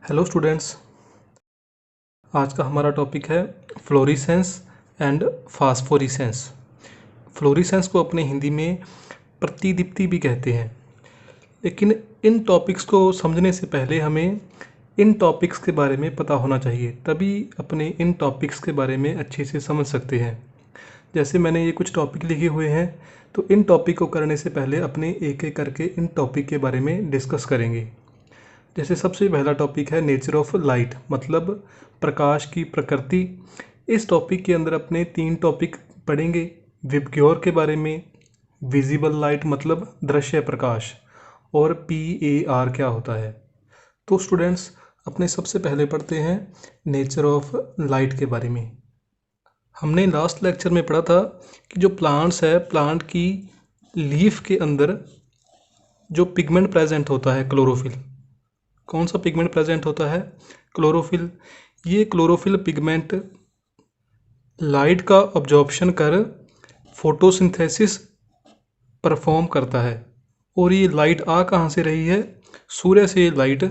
Hello students, आज का हमारा टॉपिक है फ्लोरेसेंस एंड फास्फोरेसेंस। फ्लोरेसेंस को अपने हिंदी में प्रतिदीप्ति भी कहते हैं। लेकिन इन टॉपिक्स को समझने से पहले हमें इन टॉपिक्स के बारे में पता होना चाहिए, तभी अपने इन टॉपिक्स के बारे में अच्छे से समझ सकते हैं। जैसे मैंने ये कुछ टॉपिक लिखे हुए हैं, तो इन टॉपिक को करने से पहले अपने एक एक करके इन टॉपिक के बारे में डिस्कस करेंगे। जैसे सबसे पहला टॉपिक है नेचर ऑफ लाइट, मतलब प्रकाश की प्रकृति। इस टॉपिक के अंदर अपने 3 टॉपिक पढ़ेंगे। विबग्योर के बारे में, विजिबल लाइट मतलब दृश्य प्रकाश, और PAR क्या होता है। तो स्टूडेंट्स, अपने सबसे पहले पढ़ते हैं नेचर ऑफ लाइट के बारे में। हमने लास्ट लेक्चर में पढ़ा था कि जो प्लांट्स है, प्लांट की लीफ के अंदर जो पिगमेंट प्रेजेंट होता है, क्लोरोफिल। कौन सा पिगमेंट प्रेजेंट होता है? क्लोरोफिल। ये क्लोरोफिल पिगमेंट लाइट का अब्जॉर्प्शन कर फोटोसिंथेसिस परफॉर्म करता है। और ये लाइट आ कहाँ से रही है? सूर्य से लाइट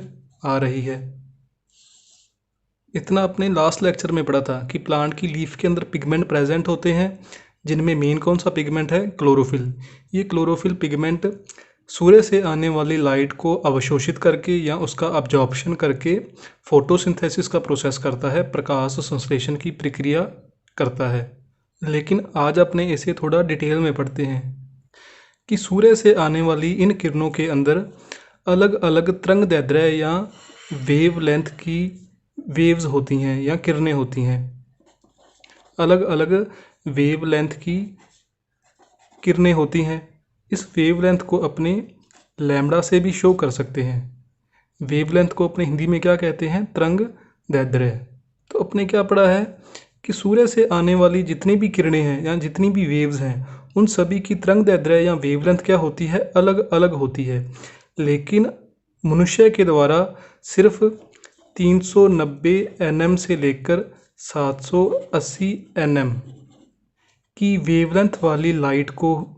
आ रही है। इतना अपने लास्ट लेक्चर में पढ़ा था कि प्लांट की लीफ के अंदर पिगमेंट प्रेजेंट होते हैं, जिनमें मेन कौन सा पिगमेंट है? क्लोरोफिल। ये क्लोरोफिल पिगमेंट सूर्य से आने वाली लाइट को अवशोषित करके या उसका अब्जॉर्प्शन करके फोटोसिंथेसिस का प्रोसेस करता है, प्रकाश संश्लेषण की प्रक्रिया करता है। लेकिन आज अपने इसे थोड़ा डिटेल में पढ़ते हैं कि सूर्य से आने वाली इन किरणों के अंदर अलग अलग तरंगदैर्ध्य या वेव लेंथ की वेव्स होती हैं या किरणें होती हैं। अलग अलग वेव लेंथ की किरणें होती हैं। इस वेवलेंथ को अपने लैम्डा से भी शो कर सकते हैं। वेवलेंथ को अपने हिंदी में क्या कहते हैं? तरंगदैर्ध्य। तो अपने क्या पढ़ा है कि सूर्य से आने वाली जितनी भी किरणें हैं या जितनी भी वेव्स हैं, उन सभी की तरंगदैर्ध्य या वेवलेंथ क्या होती है? अलग अलग होती है। लेकिन मनुष्य के द्वारा सिर्फ 390 nm से लेकर 780 nm की वेवलेंथ वाली लाइट को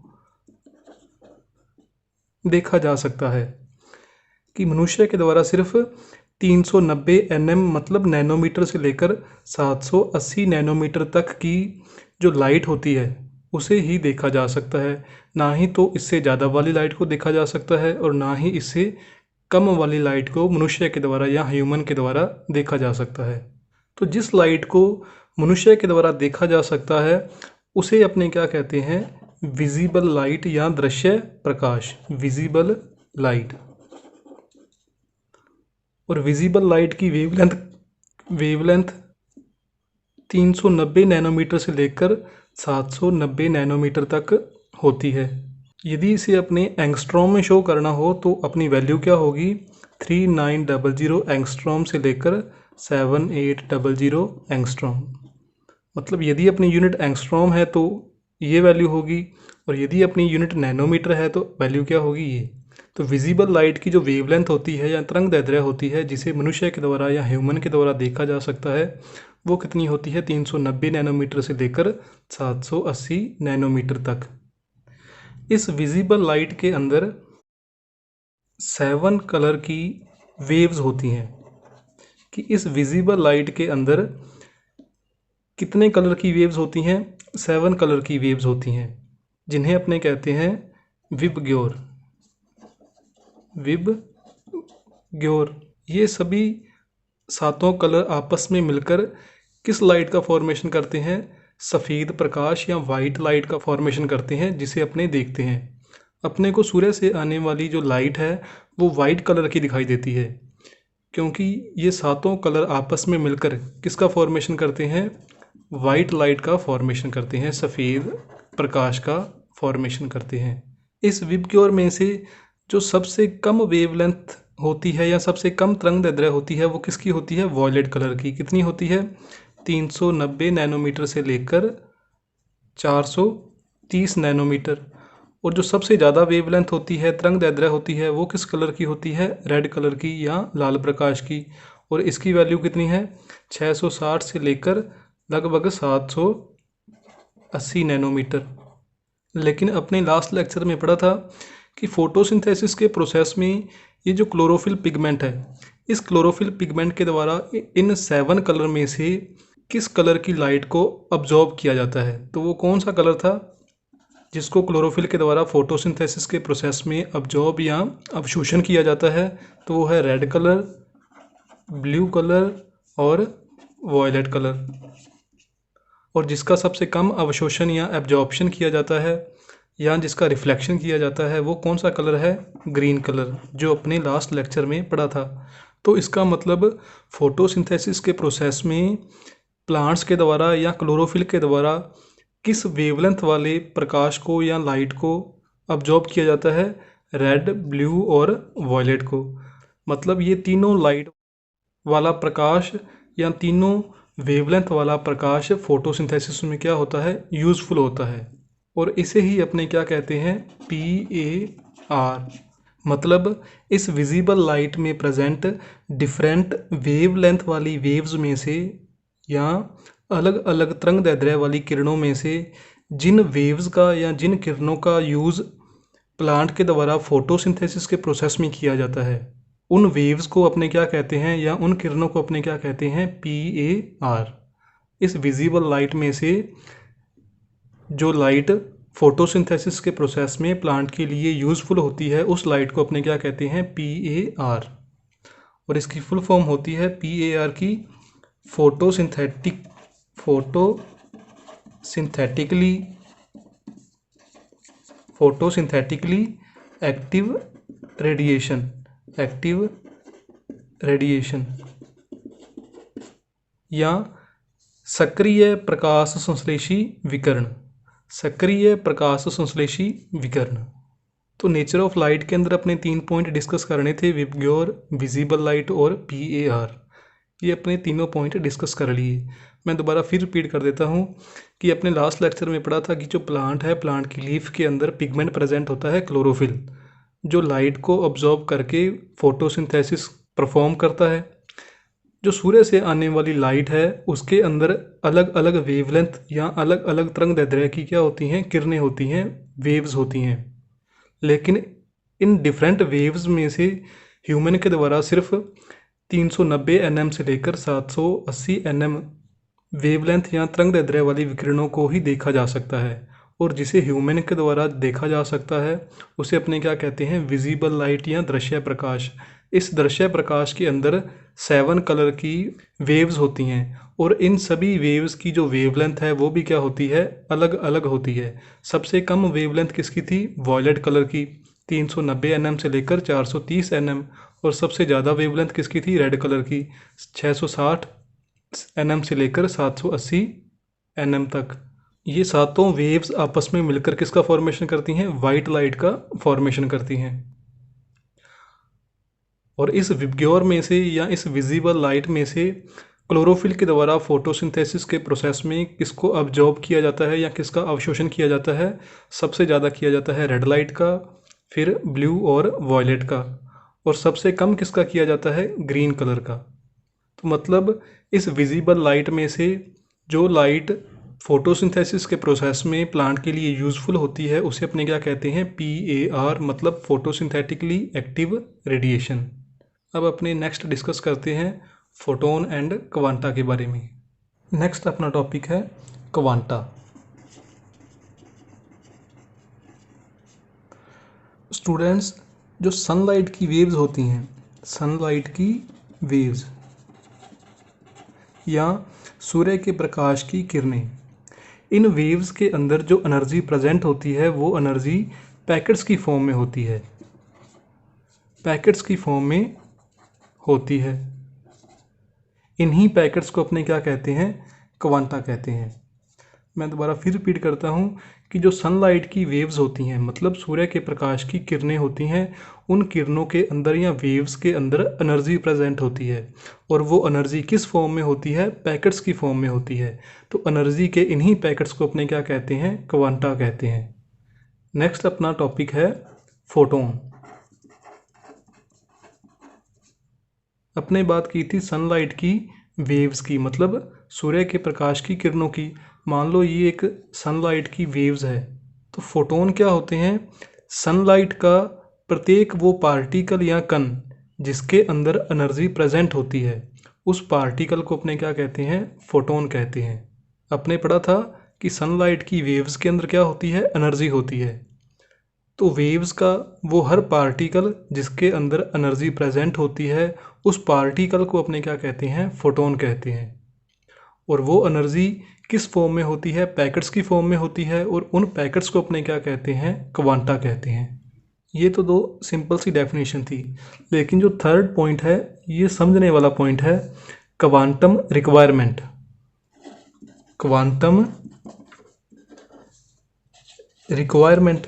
देखा जा सकता है। कि मनुष्य के द्वारा सिर्फ 390 nm मतलब नैनोमीटर से लेकर 780 नैनोमीटर तक की जो लाइट होती है उसे ही देखा जा सकता है। ना ही तो इससे ज़्यादा वाली लाइट को देखा जा सकता है और ना ही इससे कम वाली लाइट को मनुष्य के द्वारा या ह्यूमन के द्वारा देखा जा सकता है। तो जिस लाइट को मनुष्य के द्वारा देखा जा सकता है उसे अपने क्या कहते हैं? विजिबल लाइट या दृश्य प्रकाश, विजिबल लाइट। और विजिबल लाइट की वेवलेंथ 390 नैनोमीटर से लेकर 790 नैनोमीटर तक होती है। यदि इसे अपने एंगस्ट्रॉम में शो करना हो तो अपनी वैल्यू क्या होगी? 3900 एंगस्ट्रॉम से लेकर 7800 एंगस्ट्रॉम। मतलब यदि अपनी यूनिट एंगस्ट्रॉम है तो ये वैल्यू होगी, और यदि अपनी यूनिट नैनोमीटर है तो वैल्यू क्या होगी? ये। तो विजिबल लाइट की जो वेवलेंथ होती है या तरंगदैर्ध्य होती है, जिसे मनुष्य के द्वारा या ह्यूमन के द्वारा देखा जा सकता है, वो कितनी होती है? 390 नैनोमीटर से लेकर 780 नैनोमीटर तक। इस विजिबल लाइट के अंदर 7 कलर की वेव्स होती हैं। कि इस विजिबल लाइट के अंदर कितने कलर की वेव्स होती हैं? 7 कलर की वेव्स होती हैं, जिन्हें अपने कहते हैं विबग्योर। विबग्योर। ये सभी 7 कलर आपस में मिलकर किस लाइट का फॉर्मेशन करते हैं? सफ़ेद प्रकाश या वाइट लाइट का फॉर्मेशन करते हैं, जिसे अपने देखते हैं। अपने को सूर्य से आने वाली जो लाइट है वो वाइट कलर की दिखाई देती है, क्योंकि ये 7 कलर आपस में मिलकर किसका फॉर्मेशन करते हैं? वाइट लाइट का फॉर्मेशन करते हैं, सफ़ेद प्रकाश का फॉर्मेशन करते हैं। इस विबग्योर में से जो सबसे कम वेवलेंथ होती है या सबसे कम तरंगदैर्ध्य होती है वो किसकी होती है? वॉयलेट कलर की। कितनी होती है? 390 नैनोमीटर से लेकर 430 नैनोमीटर। और जो सबसे ज़्यादा वेवलेंथ होती है, तरंगदैर्ध्य होती है, वो किस कलर की होती है? रेड कलर की या लाल प्रकाश की। और इसकी वैल्यू कितनी है? 660 से लेकर लगभग 780 नैनोमीटर। लेकिन अपने लास्ट लेक्चर में पढ़ा था कि फोटोसिंथेसिस के प्रोसेस में ये जो क्लोरोफिल पिगमेंट है, इस क्लोरोफिल पिगमेंट के द्वारा इन 7 कलर में से किस कलर की लाइट को अब्जॉर्ब किया जाता है। तो वो कौन सा कलर था जिसको क्लोरोफिल के द्वारा फोटोसिंथेसिस के प्रोसेस में अब्जॉर्ब या अवशोषण किया जाता है। तो वो है रेड कलर, ब्लू कलर और वॉयलेट कलर। और जिसका सबसे कम अवशोषण या एब्जॉर्प्शन किया जाता है या जिसका रिफ्लेक्शन किया जाता है वो कौन सा कलर है, ग्रीन कलर, जो अपने लास्ट लेक्चर में पढ़ा था। तो इसका मतलब फोटोसिंथेसिस के प्रोसेस में प्लांट्स के द्वारा या क्लोरोफिल के द्वारा किस वेवलेंथ वाले प्रकाश को या लाइट को अब्जॉर्ब किया जाता है, रेड, ब्लू और वॉयलेट को। मतलब ये तीनों लाइट वाला प्रकाश या तीनों वेवलेंथ वाला प्रकाश फोटोसिंथेसिस में क्या होता है, यूज़फुल होता है। और इसे ही अपने क्या कहते हैं, PAR। मतलब इस विजिबल लाइट में प्रेजेंट डिफरेंट वेवलेंथ वाली वेव्स में से या अलग अलग तरंगदैर्ध्य वाली किरणों में से जिन वेव्स का या जिन किरणों का यूज़ प्लांट के द्वारा फोटोसिंथेसिस के प्रोसेस में किया जाता है, उन वेव्स को अपने क्या कहते हैं या उन किरणों को अपने क्या कहते हैं, PAR। इस विजिबल लाइट में से जो लाइट फोटोसिंथेसिस के प्रोसेस में प्लांट के लिए यूज़फुल होती है उस लाइट को अपने क्या कहते हैं, PAR। और इसकी फुल फॉर्म होती है PAR की फोटोसिंथेटिकली एक्टिव रेडिएशन या सक्रिय प्रकाश संश्लेषी विकिरण। तो नेचर ऑफ लाइट के अंदर अपने 3 पॉइंट डिस्कस करने थे, विबग्योर, विजिबल लाइट और PAR। ये अपने तीनों पॉइंट डिस्कस कर लिए। मैं दोबारा फिर रिपीट कर देता हूँ कि अपने लास्ट लेक्चर में पढ़ा था कि जो प्लांट है, प्लांट की लीफ के अंदर पिगमेंट प्रेजेंट होता है क्लोरोफिल, जो लाइट को अब्जॉर्ब करके फोटोसिंथेसिस परफॉर्म करता है। जो सूर्य से आने वाली लाइट है उसके अंदर अलग अलग वेवलेंथ या अलग अलग तरंगदैर्ध्य की क्या होती हैं, किरणें होती हैं, वेव्स होती हैं। लेकिन इन डिफरेंट वेव्स में से ह्यूमन के द्वारा सिर्फ 390 nm से लेकर 780 nm वेवलेंथ या तरंगदैर्ध्य वाली विकिरणों को ही देखा जा सकता है। और जिसे ह्यूमन के द्वारा देखा जा सकता है उसे अपने क्या कहते हैं, विजिबल लाइट या दृश्य प्रकाश। इस दृश्य प्रकाश के अंदर 7 कलर की वेव्स होती हैं और इन सभी वेव्स की जो वेवलेंथ है वो भी क्या होती है, अलग अलग होती है। सबसे कम वेवलेंथ किसकी थी, वॉयलेट कलर की, 390 nm से लेकर 430 nm। और सबसे ज़्यादा वेवलेंथ किसकी थी, रेड कलर की, 660 nm से लेकर 780 nm तक। ये सातों वेव्स आपस में मिलकर किसका फॉर्मेशन करती हैं, वाइट लाइट का फॉर्मेशन करती हैं। और इस विबग्योर में से या इस विजिबल लाइट में से क्लोरोफिल के द्वारा फोटोसिंथेसिस के प्रोसेस में किसको अब्जॉर्ब किया जाता है या किसका अवशोषण किया जाता है, सबसे ज़्यादा किया जाता है रेड लाइट का, फिर ब्लू और वॉयलेट का, और सबसे कम किसका किया जाता है, ग्रीन कलर का। तो मतलब इस विजिबल लाइट में से जो लाइट फोटोसिंथेसिस के प्रोसेस में प्लांट के लिए यूज़फुल होती है उसे अपने क्या कहते हैं, PAR, मतलब फोटोसिंथेटिकली एक्टिव रेडिएशन। अब अपने नेक्स्ट डिस्कस करते हैं फोटोन एंड क्वांटा के बारे में। नेक्स्ट अपना टॉपिक है क्वांटा। स्टूडेंट्स, जो सनलाइट की वेव्स होती हैं, सनलाइट की वेव्स या सूर्य के प्रकाश की किरणें, इन वेव्स के अंदर जो एनर्जी प्रेजेंट होती है वो एनर्जी पैकेट्स की फॉर्म में होती है, पैकेट्स की फॉर्म में होती है। इन्हीं पैकेट्स को अपने क्या कहते हैं, क्वांटा कहते हैं। मैं दोबारा फिर रिपीट करता हूँ कि जो सनलाइट की वेव्स होती हैं, मतलब सूर्य के प्रकाश की किरणें होती हैं, उन किरणों के अंदर या वेव्स के अंदर एनर्जी प्रेजेंट होती है और वो एनर्जी किस फॉर्म में होती है, पैकेट्स की फॉर्म में होती है। तो एनर्जी के इन्हीं पैकेट्स को अपने क्या कहते हैं, क्वांटा कहते हैं। नेक्स्ट अपना टॉपिक है फोटोन। अपने बात की थी सनलाइट की वेव्स की, मतलब सूर्य के प्रकाश की किरणों की। मान लो ये एक सनलाइट की वेव्स है, तो फोटोन क्या होते हैं, सनलाइट का प्रत्येक वो पार्टिकल या कण जिसके अंदर एनर्जी प्रेजेंट होती है, उस पार्टिकल को अपने क्या कहते हैं? फोटोन कहते हैं। अपने पढ़ा था कि सनलाइट की वेव्स के अंदर क्या होती है? एनर्जी होती है। तो वेव्स का वो हर पार्टिकल जिसके अंदर एनर्जी प्रेजेंट होती है, उस पार्टिकल को अपने क्या कहते हैं? फोटोन कहते हैं। और वो एनर्जी किस फॉर्म में होती है? पैकेट्स की फॉर्म में होती है, और उन पैकेट्स को अपने क्या कहते हैं? क्वांटा कहते हैं। ये तो दो सिंपल सी डेफिनेशन थी, लेकिन जो थर्ड पॉइंट है ये समझने वाला पॉइंट है, क्वांटम रिक्वायरमेंट। क्वांटम रिक्वायरमेंट,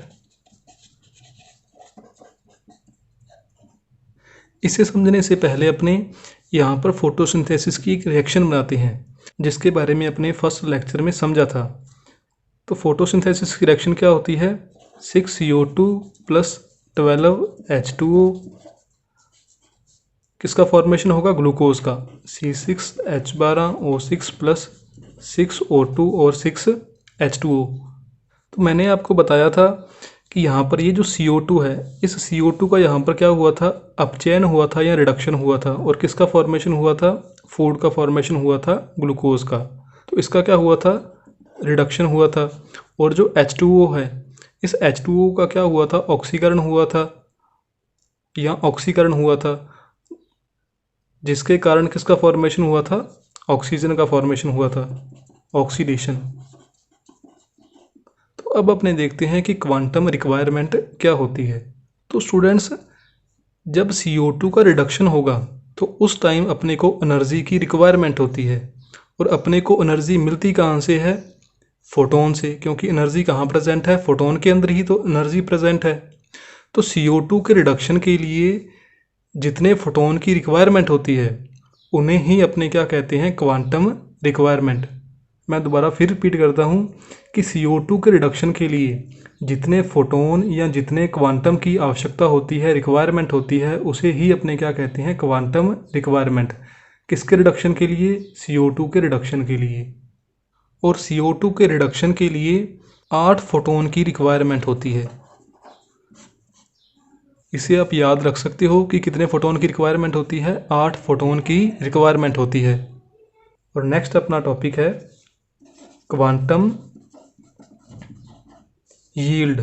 इसे समझने से पहले अपने यहाँ पर फोटोसिंथेसिस की एक रिएक्शन बनाते हैं, जिसके बारे में अपने फर्स्ट लेक्चर में समझा था। तो फोटोसिंथेसिस की रिएक्शन क्या होती है? 6CO2 प्लस 12H2O, किसका फॉर्मेशन होगा? ग्लूकोज का। C6H12O6 प्लस 6O2 और 6H2O। तो मैंने आपको बताया था कि यहाँ पर ये जो CO2 है, इस CO2 का यहाँ पर क्या हुआ था? अपचयन हुआ था या रिडक्शन हुआ था, और किसका फॉर्मेशन हुआ था? फूड का फॉर्मेशन हुआ था, ग्लूकोज का। तो इसका क्या हुआ था? रिडक्शन हुआ था। और जो H2O है, इस H2O का क्या हुआ था? ऑक्सीकरण हुआ था या ऑक्सीकरण हुआ था, जिसके कारण किसका फॉर्मेशन हुआ था? ऑक्सीजन का फॉर्मेशन हुआ था, ऑक्सीडेशन। तो अब अपने देखते हैं कि क्वांटम रिक्वायरमेंट क्या होती है। तो स्टूडेंट्स, जब CO2 का रिडक्शन होगा तो उस टाइम अपने को एनर्जी की रिक्वायरमेंट होती है, और अपने को एनर्जी मिलती कहाँ से है? फोटोन से, क्योंकि एनर्जी कहाँ प्रेजेंट है? फोटोन के अंदर ही तो एनर्जी प्रेजेंट है। तो CO2 के रिडक्शन के लिए जितने फोटोन की रिक्वायरमेंट होती है, उन्हें ही अपने क्या कहते हैं? Quantum requirement. मैं दोबारा फिर रिपीट करता हूँ कि CO2 के रिडक्शन के लिए जितने फोटोन या जितने क्वांटम की आवश्यकता होती है, रिक्वायरमेंट होती है, उसे ही अपने क्या कहते हैं? Quantum requirement. किसके रिडक्शन के लिए? CO2 के रिडक्शन के लिए। और CO2 के रिडक्शन के लिए 8 फोटोन की रिक्वायरमेंट होती है। इसे आप याद रख सकते हो कि कितने फोटोन की रिक्वायरमेंट होती है? 8 फोटोन की रिक्वायरमेंट होती है। और नेक्स्ट अपना टॉपिक है quantum yield.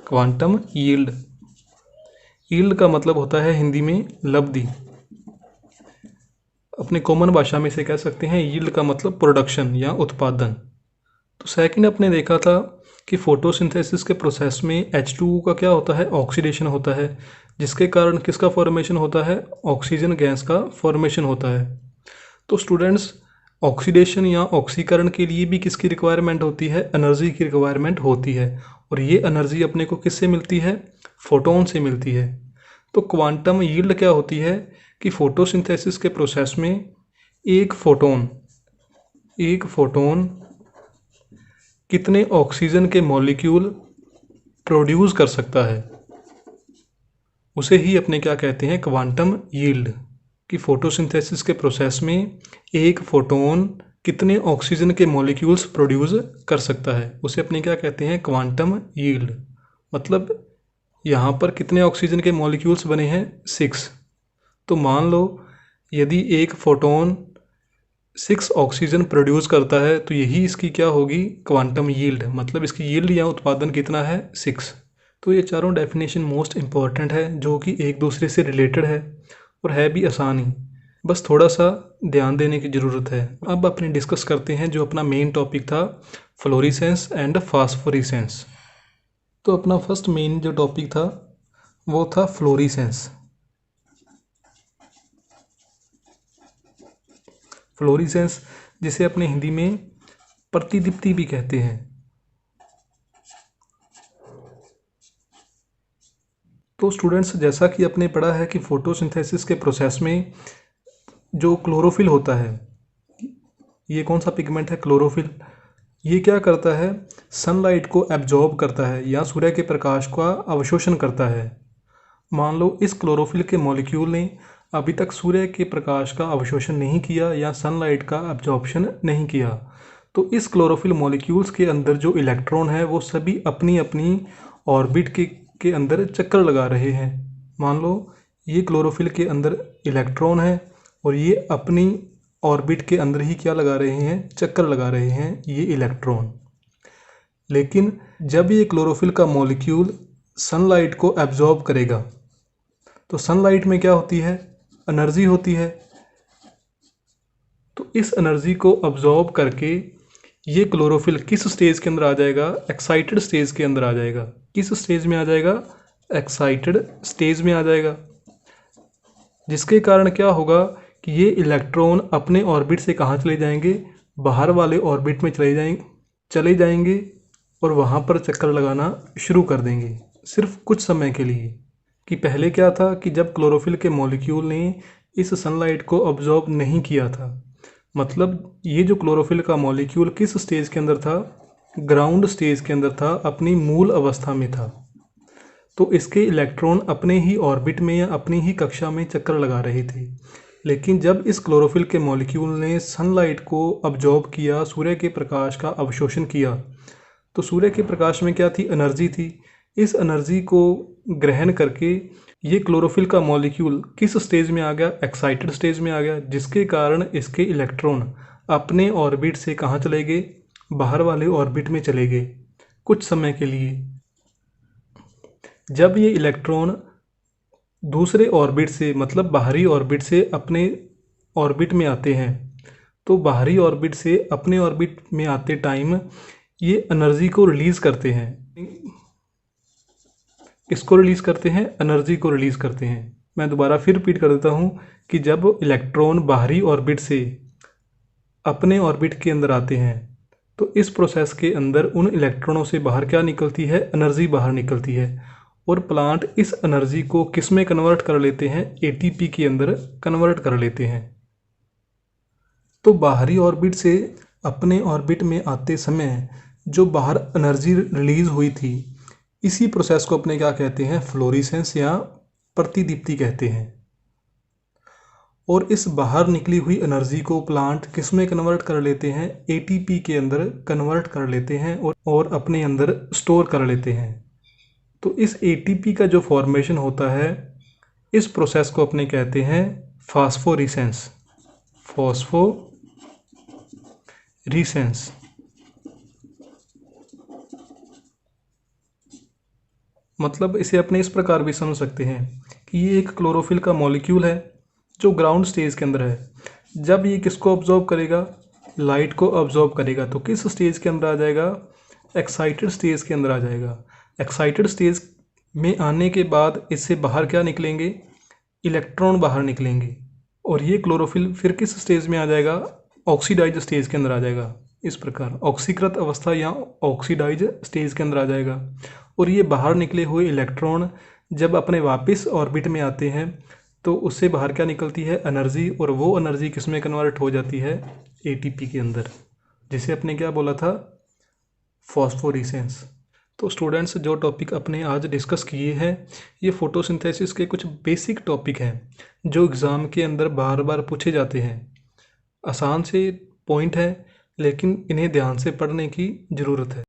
Quantum yield, yield का मतलब होता है हिंदी में लब्धि। अपने कॉमन भाषा में इसे कह सकते हैं यील्ड का मतलब प्रोडक्शन या उत्पादन। तो सेकंड अपने देखा था कि फोटोसिंथेसिस के प्रोसेस में H2O का क्या होता है? ऑक्सीडेशन होता है, जिसके कारण किसका फॉर्मेशन होता है? ऑक्सीजन गैस का फॉर्मेशन होता है। तो स्टूडेंट्स, ऑक्सीडेशन या ऑक्सीकरण के लिए भी किसकी रिक्वायरमेंट होती है? एनर्जी की रिक्वायरमेंट होती है, और ये एनर्जी अपने को किससे मिलती है? फोटोन से मिलती है। तो क्वांटम यील्ड क्या होती है कि फोटोसिंथेसिस के प्रोसेस में एक फोटोन कितने ऑक्सीजन के मॉलिक्यूल प्रोड्यूस कर सकता है, उसे ही अपने क्या कहते हैं? Quantum yield. कि फोटोसिंथेसिस के प्रोसेस में एक फोटोन कितने ऑक्सीजन के मॉलिक्यूल्स प्रोड्यूस कर सकता है, उसे अपने क्या कहते हैं? Quantum yield. मतलब यहाँ पर कितने ऑक्सीजन के मॉलिक्यूल्स बने हैं? 6। तो मान लो यदि एक फोटोन 6 ऑक्सीजन प्रोड्यूस करता है, तो यही इसकी क्या होगी? Quantum yield. मतलब इसकी यील्ड या उत्पादन कितना है? 6। तो ये चारों डेफिनेशन मोस्ट इम्पॉर्टेंट है, जो कि एक दूसरे से रिलेटेड है और है भी आसान ही, बस थोड़ा सा ध्यान देने की ज़रूरत है। अब अपने डिस्कस करते हैं जो अपना मेन टॉपिक था, फ्लोरेसेंस एंड फास्फोरेसेंस। तो अपना फर्स्ट मेन जो टॉपिक था वो था फ्लोरेसेंस। फ्लोरेसेंस जिसे अपने हिंदी में प्रतिदीप्ति भी कहते हैं। तो स्टूडेंट्स, जैसा कि आपने पढ़ा है कि फोटोसिंथेसिस के प्रोसेस में जो क्लोरोफिल होता है, ये कौन सा पिगमेंट है? क्लोरोफिल। ये क्या करता है? सनलाइट को एब्जॉर्ब करता है या सूर्य के प्रकाश का अवशोषण करता है। मान लो इस क्लोरोफिल के मॉलिक्यूल ने अभी तक सूर्य के प्रकाश का अवशोषण नहीं किया या सनलाइट का एब्जॉर्प्शन नहीं किया, तो इस क्लोरोफिल मॉलिक्यूल्स के अंदर जो इलेक्ट्रॉन है वो सभी अपनी अपनी ऑर्बिट के अंदर चक्कर लगा रहे हैं। मान लो ये क्लोरोफिल के अंदर इलेक्ट्रॉन है और ये अपनी ऑर्बिट के अंदर ही क्या लगा रहे हैं, चक्कर लगा रहे हैं ये इलेक्ट्रॉन। लेकिन जब ये क्लोरोफिल का मॉलिक्यूल सनलाइट को एब्जॉर्ब करेगा तो सनलाइट में क्या होती है, एनर्जी होती है। तो इस एनर्जी को अब्जॉर्ब करके ये क्लोरोफिल किस स्टेज के अंदर आ जाएगा, एक्साइटेड स्टेज के अंदर आ जाएगा। किस स्टेज में आ जाएगा, एक्साइटेड स्टेज में आ जाएगा। जिसके कारण क्या होगा कि ये इलेक्ट्रॉन अपने ऑर्बिट से कहाँ चले जाएंगे, बाहर वाले ऑर्बिट में चले जाएंगे और वहाँ पर चक्कर लगाना शुरू कर देंगे सिर्फ कुछ समय के लिए। कि पहले क्या था कि जब क्लोरोफिल के मॉलिक्यूल ने इस सनलाइट को अब्जॉर्ब नहीं किया था, मतलब ये जो क्लोरोफिल का मॉलिक्यूल किस स्टेज के अंदर था, ग्राउंड स्टेज के अंदर था, अपनी मूल अवस्था में था। तो इसके इलेक्ट्रॉन अपने ही ऑर्बिट में या अपनी ही कक्षा में चक्कर लगा रहे थे। लेकिन जब इस क्लोरोफिल के मॉलिक्यूल ने सनलाइट को अब्जॉर्ब किया, सूर्य के प्रकाश का अवशोषण किया, तो सूर्य के प्रकाश में क्या थी, एनर्जी थी। इस एनर्जी को ग्रहण करके ये क्लोरोफिल का मॉलिक्यूल किस स्टेज में आ गया, एक्साइटेड स्टेज में आ गया। जिसके कारण इसके इलेक्ट्रॉन अपने ऑर्बिट से कहाँ चले गए, बाहर वाले ऑर्बिट में चले गए कुछ समय के लिए। जब ये इलेक्ट्रॉन दूसरे ऑर्बिट से, मतलब बाहरी ऑर्बिट से अपने ऑर्बिट में आते हैं, तो बाहरी ऑर्बिट से अपने ऑर्बिट में आते टाइम ये एनर्जी को रिलीज़ करते हैं। किसको रिलीज़ करते हैं, एनर्जी को रिलीज़ करते हैं। मैं दोबारा फिर रिपीट कर देता हूँ कि जब इलेक्ट्रॉन बाहरी ऑर्बिट से अपने ऑर्बिट के अंदर आते हैं तो इस प्रोसेस के अंदर उन इलेक्ट्रॉनों से बाहर क्या निकलती है, एनर्जी बाहर निकलती है। और प्लांट इस एनर्जी को किस में कन्वर्ट कर लेते हैं, एटीपी के अंदर कन्वर्ट कर लेते हैं। तो बाहरी ऑर्बिट से अपने ऑर्बिट में आते समय जो बाहर एनर्जी रिलीज हुई थी, इसी प्रोसेस को अपने क्या कहते हैं, फ्लोरेसेंस या प्रतिदीप्ति कहते हैं। और इस बाहर निकली हुई एनर्जी को प्लांट किस में कन्वर्ट कर लेते हैं, एटीपी के अंदर कन्वर्ट कर लेते हैं और अपने अंदर स्टोर कर लेते हैं। तो इस एटीपी का जो फॉर्मेशन होता है, इस प्रोसेस को अपने कहते हैं फास्फोरेसेंस। फास्फोरेसेंस मतलब इसे अपने इस प्रकार भी समझ सकते हैं कि ये एक क्लोरोफिल का मॉलिक्यूल है जो ग्राउंड स्टेज के अंदर है। जब ये किसको ऑब्जॉर्व करेगा, लाइट को ऑब्जॉर्व करेगा, तो किस स्टेज के अंदर आ जाएगा, एक्साइटेड स्टेज के अंदर आ जाएगा। एक्साइटेड स्टेज में आने के बाद इससे बाहर क्या निकलेंगे, इलेक्ट्रॉन बाहर निकलेंगे। और ये क्लोरोफिल फिर किस स्टेज में आ जाएगा, ऑक्सीडाइज स्टेज के अंदर आ जाएगा। इस प्रकार ऑक्सीकृत अवस्था या ऑक्सीडाइज स्टेज के अंदर आ जाएगा। और ये बाहर निकले हुए इलेक्ट्रॉन जब अपने वापस ऑर्बिट में आते हैं तो उससे बाहर क्या निकलती है, एनर्जी। और वो एनर्जी किस में कन्वर्ट हो जाती है, एटीपी के अंदर, जिसे अपने क्या बोला था, फॉस्फोरेसेंस। तो स्टूडेंट्स, जो टॉपिक अपने आज डिस्कस किए हैं ये फोटोसिंथेसिस के कुछ बेसिक टॉपिक हैं जो एग्ज़ाम के अंदर बार बार पूछे जाते हैं। आसान से पॉइंट है लेकिन इन्हें ध्यान से पढ़ने की ज़रूरत है।